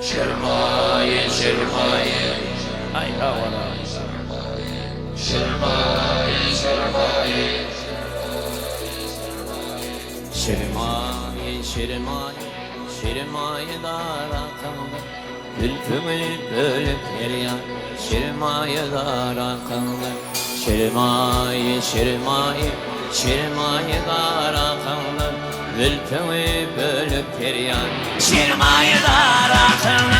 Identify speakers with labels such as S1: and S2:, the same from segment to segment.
S1: Şirmaye, şirmaye,
S2: Ay havana.
S1: şirmaye, şirmaye,
S2: Şirmaye, şirmaye, şirmaye dara kaldı. Zülfümü bölüp yeriyan, şirmaye dara kaldı. Şirmaye, şirmaye, şirmaye dara kaldı. Zülfümü bölüp yeriyan, şirmaye dara kaldı.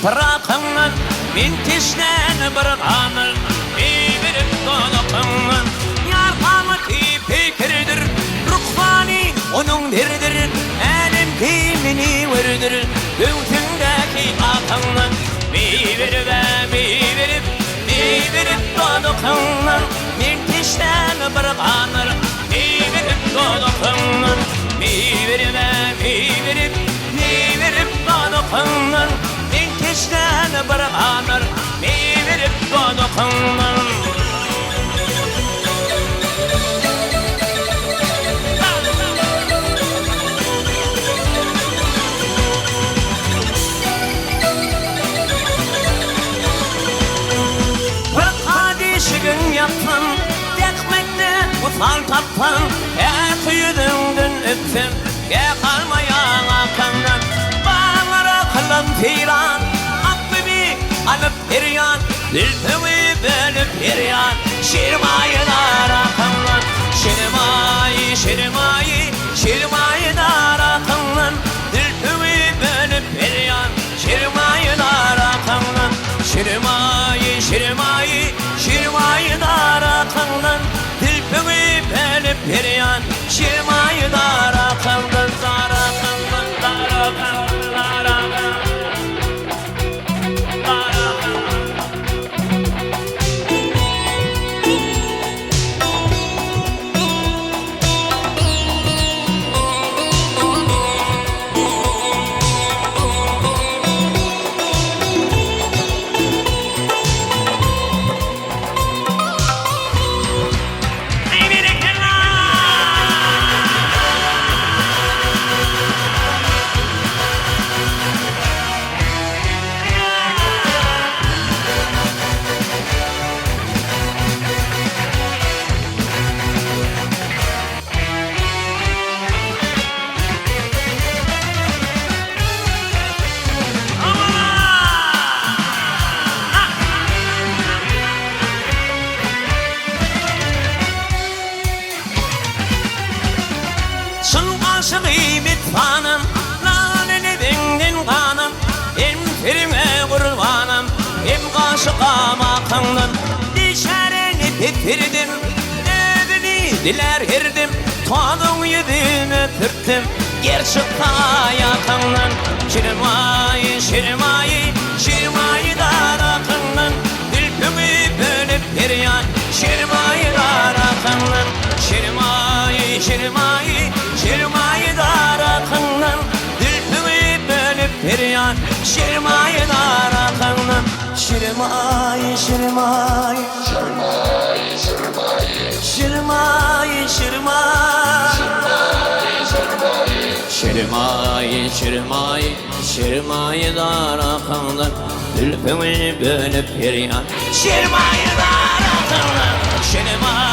S2: Bırakınlar, min tişlen bırakınlar, birbirip dolakınlar. Yarkanı fikirdir, ruhvani onun dirdir, elim kimini verdir, göğsündeki akınlar. Birbirip dolakınlar, min tişlen bırakınlar, birbirip dolakınlar. Birbirip dolakınlar, İşten bırakanlar, verip donukanlar. Bir kadişigin yaptın, dekmekte utan taptın. Kuyudundun öptüm, kalmayan akandan. Bağlara kılın firan, alıp yeriyan, zülfümü bölüp yeriyan. Şirmaye dara kanlan, şirmaye, şirmaye, şirmaye dara kanlan. Zülfümü bölüp yeriyan, şirmaye dara kanlan. Şirmaye, şirmaye, şirmaye dara kanlan. Zülfümü bölüp yeriyan, şirmaye dara kanlan. Dara kanlan, dara kanlan, dara kanlan. Mitfanım, lalini dingin kanım. Hem firime kurbanım, hem kaşıkama kanım. Dişerini bitirdim, evini diler hirdim. Tadın yedim öpürttüm, gerçekten yakınım. Şirmaye, şirmaye, şirmaye dara kanım. Zülfümü bölüp yeriyan, şirmaye dara kanım. Şirmaye, şirmaye, şirmaye dara kanım. Zülfümü bölüp yeriyan, şirmaye dara kanım. Şirmaye, şirmaye,
S1: şirmaye, şirmaye,
S2: şirmaye, şirmaye, şirmaye, şirmaye, şirmaye dara kanım. Zülfümü bölüp yeriyan, şirmaye dara kanım. Şirmaye.